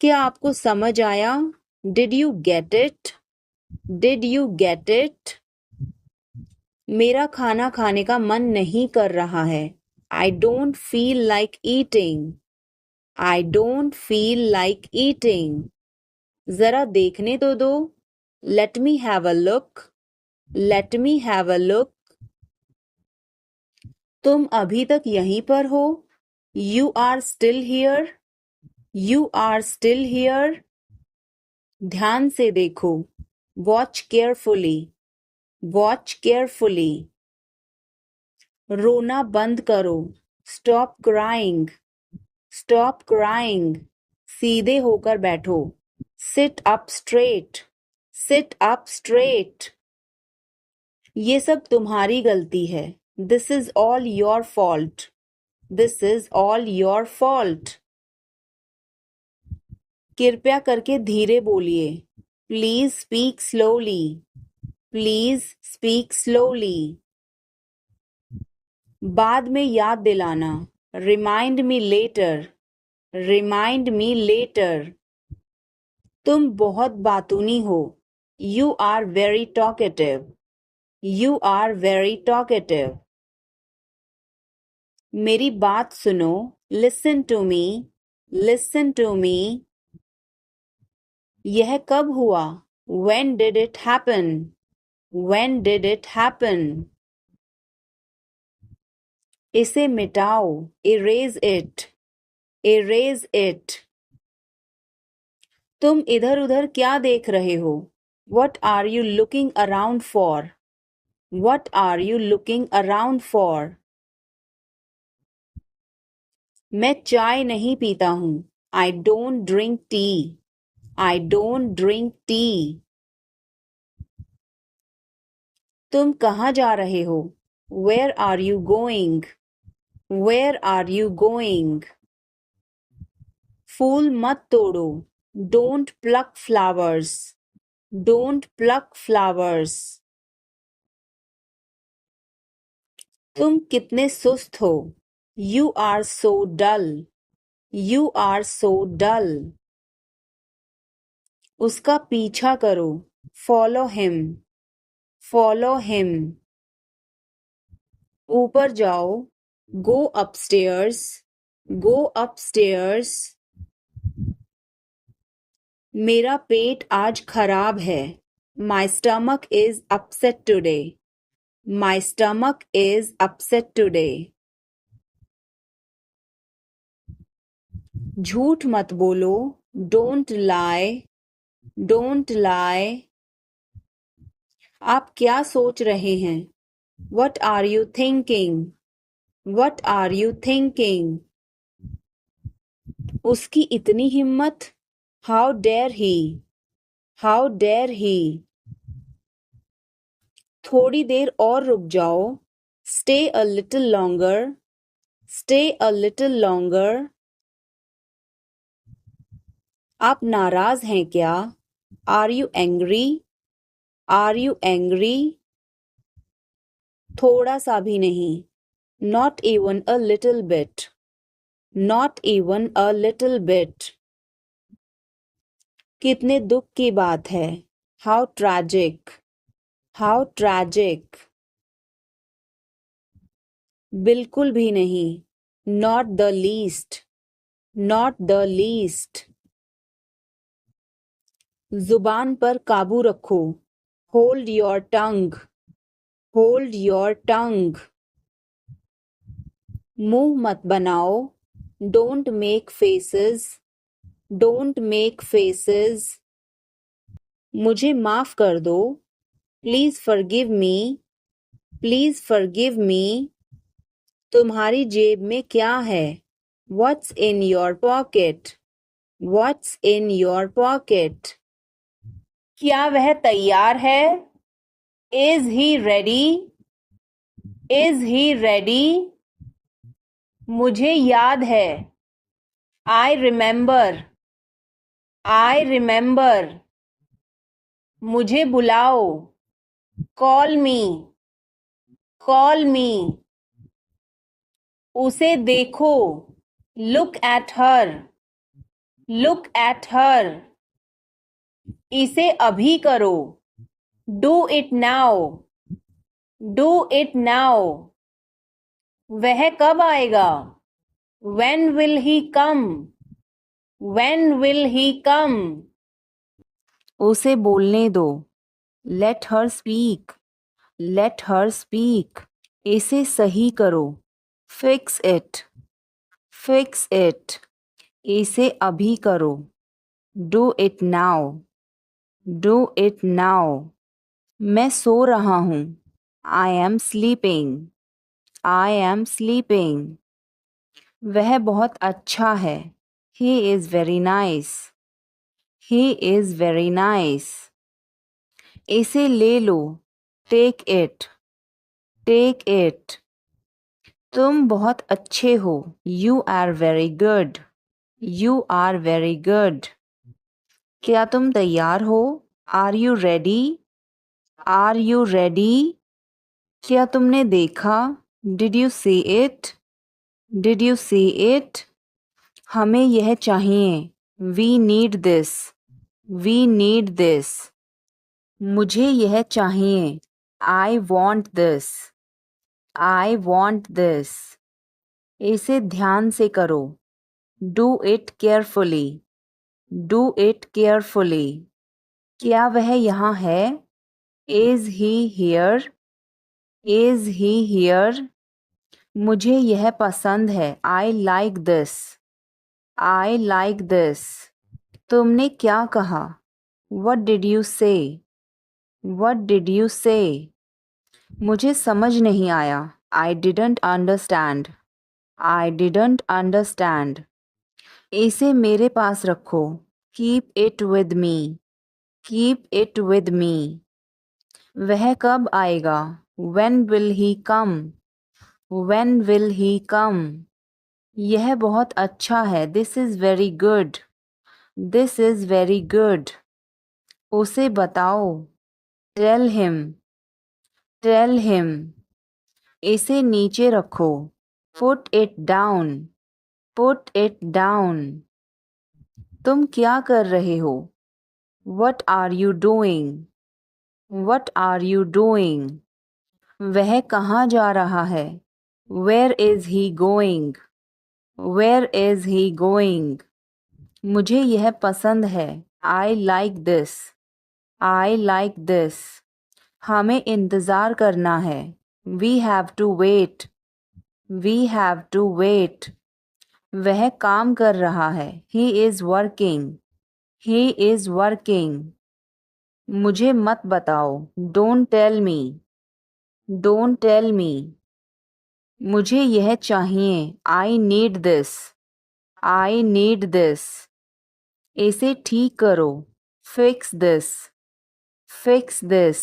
क्या आपको समझ आया? Did you get it? Did you get it? मेरा खाना खाने का मन नहीं कर रहा है. I don't feel like eating. I don't feel like eating. जरा देखने तो दो. Let me have a look. Let me have a look. तुम अभी तक यहीं पर हो. You are still here. You are still here. ध्यान से देखो. Watch carefully. Watch carefully. रोना बंद करो. Stop crying. Stop crying. सीधे होकर बैठो. Sit up straight. Sit up straight. ये सब तुम्हारी गलती है. This is all your fault. This is all your fault. कृपया करके धीरे बोलिए. Please speak slowly. Please speak slowly. बाद में याद दिलाना. Remind me later. Remind me later. तुम बहुत बातूनी हो. You are very talkative. You are very talkative. मेरी बात सुनो. Listen to me. Listen to me. यह कब हुआ? When did it happen? When did it happen? इसे मिटाओ. Erase it. Erase it. तुम इधर उधर क्या देख रहे हो? What are you looking around for? What are you looking around for? मैं चाय नहीं पीता हूँ. I don't drink tea. I don't drink tea. तुम कहाँ जा रहे हो? Where are you going? Where are you going? फूल मत तोड़ो. Don't pluck flowers. Don't pluck flowers. तुम कितने सुस्त हो. You are so dull. You are so dull. उसका पीछा करो. Follow him. Follow him. ऊपर जाओ. Go upstairs. Go upstairs. मेरा पेट आज खराब है. My stomach is upset today. My stomach is upset today. झूठ मत बोलो. Don't lie. Don't lie. आप क्या सोच रहे हैं? What are you thinking? What are you thinking? उसकी इतनी हिम्मत. How dare he? How dare he? थोड़ी देर और रुक जाओ. Stay a little longer. Stay a little longer. आप नाराज हैं क्या? Are you angry? Are you angry? थोड़ा सा भी नहीं. Not even a little bit. Not even a little bit. कितने दुख की बात है. How tragic. How tragic. बिल्कुल भी नहीं. Not the least. Not the least. जुबान पर काबू रखो. Hold your tongue. Hold your tongue. मुंह मत बनाओ. Don't make faces. Don't make faces. मुझे माफ कर दो. Please forgive me. Please forgive me. तुम्हारी जेब में क्या है? What's in your pocket? What's in your pocket? क्या वह तैयार है? Is he ready? Is he ready? मुझे याद है. I remember. I remember. मुझे बुलाओ. Call me. Call me. उसे देखो. Look at her. Look at her. इसे अभी करो. Do it now. Do it now. वह कब आएगा? When will he come? When will he come? उसे बोलने दो. Let her speak. Let her speak. इसे सही करो. Fix it. Fix it. इसे अभी करो. Do it now. Do it now. मैं सो रहा हूँ. I am sleeping. I am sleeping. वह बहुत अच्छा है. He is very nice. He is very nice. इसे ले लो. Take it. Take it. तुम बहुत अच्छे हो. You are very good. You are very good. क्या तुम तैयार हो? Are you ready? Are you ready? क्या तुमने देखा? Did you see it? Did you see it? हमें यह चाहिए. We need this. We need this. मुझे यह चाहिए. I want this. I want this. इसे ध्यान से करो. Do it carefully. Do it carefully. क्या वह यहाँ है? Is he here? Is he here? मुझे यह पसंद है. I like this. I like this. तुमने क्या कहा? What did you say? What did you say? मुझे समझ नहीं आया. I didn't understand. I didn't understand. इसे मेरे पास रखो. Keep it with me. Keep it with me. वह कब आएगा? When will he come? When will he come? यह बहुत अच्छा है. This is very good. This is very good. उसे बताओ। Tell him. Tell him. इसे नीचे रखो। Put it down. Put it down. तुम क्या कर रहे हो? What are you doing? What are you doing? वह कहाँ जा रहा है? Where is he going? Where is he going? मुझे यह पसंद है। I like this. I like this. हमें इंतज़ार करना है। We have to wait. We have to wait. वह काम कर रहा है। He is working. He is working. मुझे मत बताओ। Don't tell me. Don't tell me. मुझे यह चाहिए। I need this. I need this. इसे ठीक करो। Fix this. Fix this.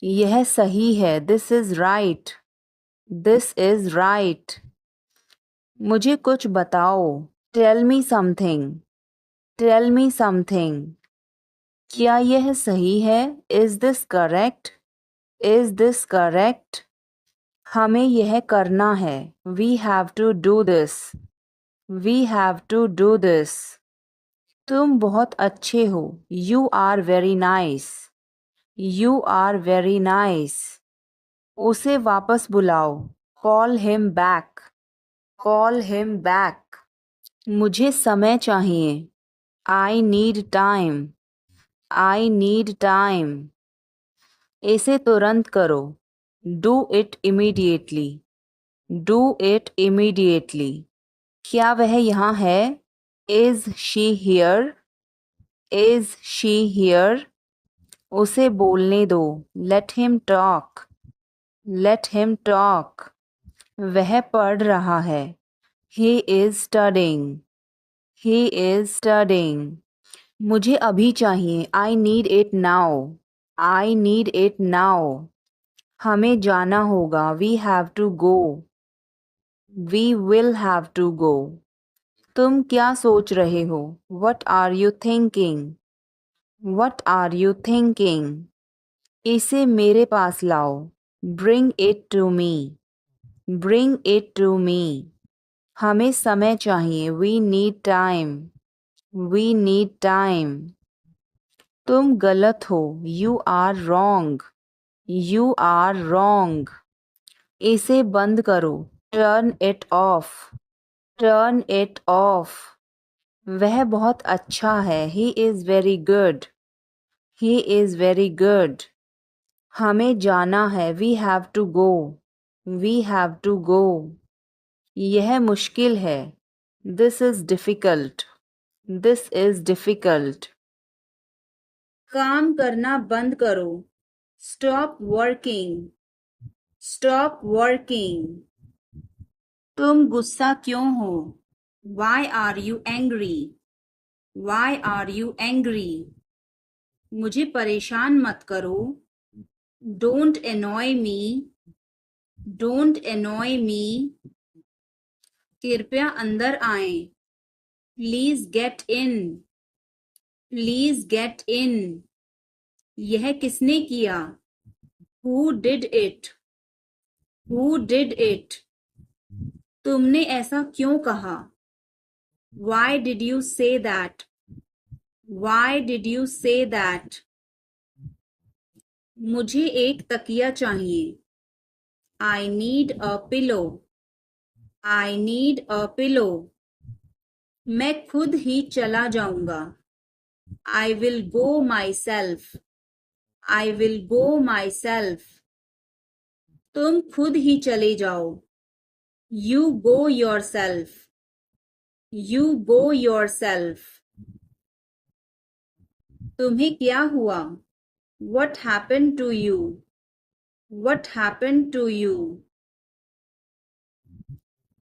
यह सही है। This is right. This is right. मुझे कुछ बताओ। Tell me something. Tell me something. क्या यह सही है? Is this correct? Is this correct? हमें यह करना है। We have to do this. We have to do this. तुम बहुत अच्छे हो। You are very nice. You are very nice. उसे वापस बुलाओ। Call him back. Call him back. मुझे समय चाहिए। I need time. I need time. इसे तुरंत करो। Do it immediately. Do it immediately. क्या वह यहाँ है? Is she here? Is she here? उसे बोलने दो। Let him talk. Let him talk. वह पढ़ रहा है। He is studying. He is studying. मुझे अभी चाहिए। I need it now. I need it now. हमें जाना होगा। We have to go. We will have to go. तुम क्या सोच रहे हो? What are you thinking? What are you thinking? इसे मेरे पास लाओ। Bring it to me. Bring it to me. हमें समय चाहिए। We need time. We need time. तुम गलत हो। You are wrong. You are wrong. इसे बंद करो। Turn it off. Turn it off. वह बहुत अच्छा है। He is very good. He is very good. हमें जाना है। We have to go. We have to go. यह मुश्किल है। This is difficult. This is difficult. काम करना बंद करो। Stop working. Stop working. तुम गुस्सा क्यों हो? Why are you angry? Why are you angry? मुझे परेशान मत करो। Don't annoy me. Don't annoy me. कृपया अंदर आएं। Please get in. Please get in. यह किसने किया? Who did it? Who did it? तुमने ऐसा क्यों कहा? Why did you say that? Why did you say that? मुझे एक तकिया चाहिए। I need a pillow. I need a pillow. मैं खुद ही चला जाऊंगा। I will go myself. I will go myself. तुम खुद ही चले जाओ। You go yourself. You go yourself. तुम्हें क्या हुआ? What happened to you? What happened to you?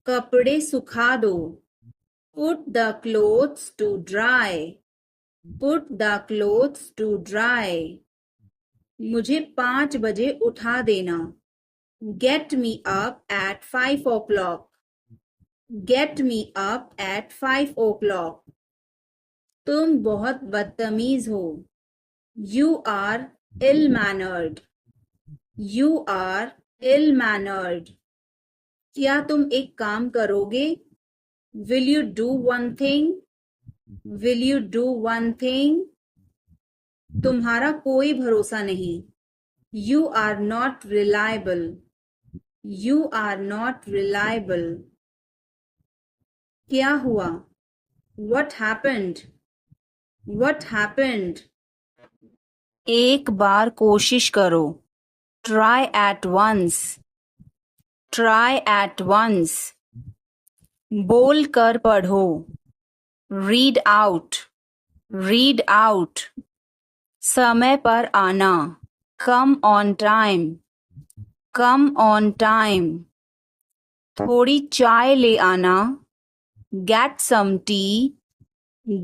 कपड़े सुखा दो। Put the clothes to dry. Put the clothes to dry. मुझे 5 बजे उठा देना। Get me up at 5 o'clock. Get me up at 5 o'clock. तुम बहुत बदतमीज हो। You are ill-mannered. You are ill-mannered. क्या तुम एक काम करोगे? Will you do one thing? Will you do one thing? तुम्हारा कोई भरोसा नहीं. You are not reliable. You are not reliable. क्या हुआ? What happened? What happened? एक बार कोशिश करो. Try at once. Try at once. बोल कर पढ़ो. Read out. Read out. समय पर आना. Come on time. Come on time. थोड़ी चाय ले आना. Get some tea.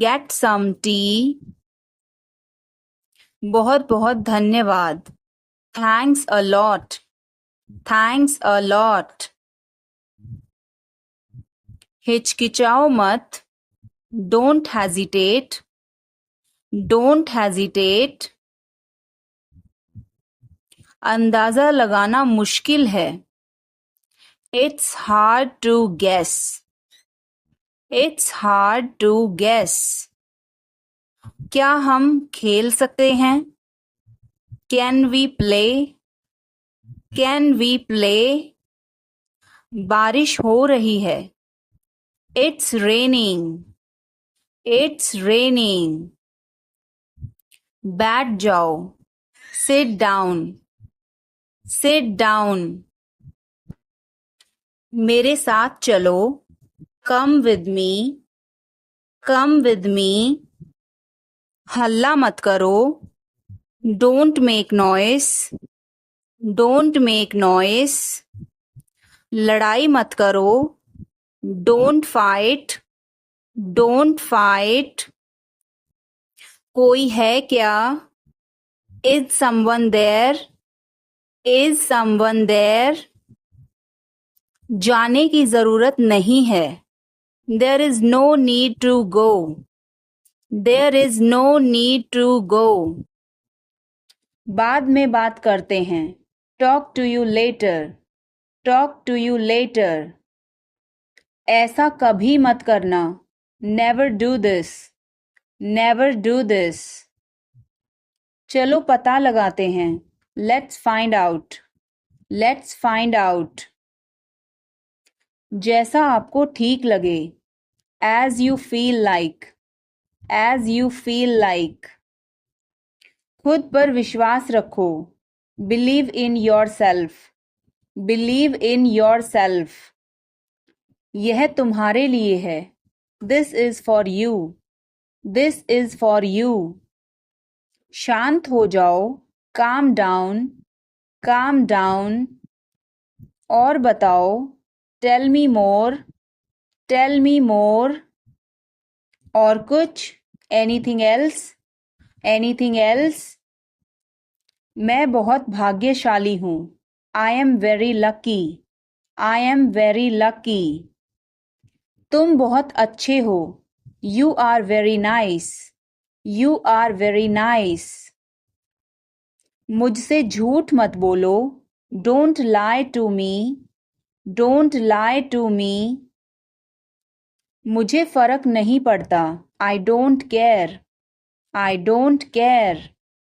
Get some tea. बहुत बहुत धन्यवाद. Thanks a lot. Thanks a lot. हिचकिचाओ मत. Don't hesitate. Don't hesitate. अंदाजा लगाना मुश्किल है. It's hard to guess. It's hard to guess. क्या हम खेल सकते हैं? Can we play? Can we play? बारिश हो रही है. It's raining. It's raining. बैठ जाओ. Sit down. Sit down. मेरे साथ चलो. Come with me. Come with me. हल्ला मत करो. Don't make noise. Don't make noise. लड़ाई मत करो. Don't fight. Don't fight. कोई है क्या? Is someone there? Is someone there? जाने की जरूरत नहीं है. There is no need to go. There is no need to go. बाद में बात करते हैं. Talk to you later. Talk to you later. ऐसा कभी मत करना. Never do this. Never do this. चलो पता लगाते हैं. Let's find out. Let's find out. जैसा आपको ठीक लगे. As you feel like. As you feel like. खुद पर विश्वास रखो. Believe in yourself. Believe in yourself. यह तुम्हारे लिए है. This is for you. This is for you. शांत हो जाओ. Calm down. Calm down. और बताओ. Tell me more. Tell me more. और कुछ? Anything else? Anything else? मैं बहुत भाग्यशाली हूँ. I am very lucky. I am very lucky. तुम बहुत अच्छे हो. You are very nice. You are very nice. मुझसे झूठ मत बोलो. Don't lie to me. Don't lie to me. मुझे फर्क नहीं पड़ता. I don't care. I don't care.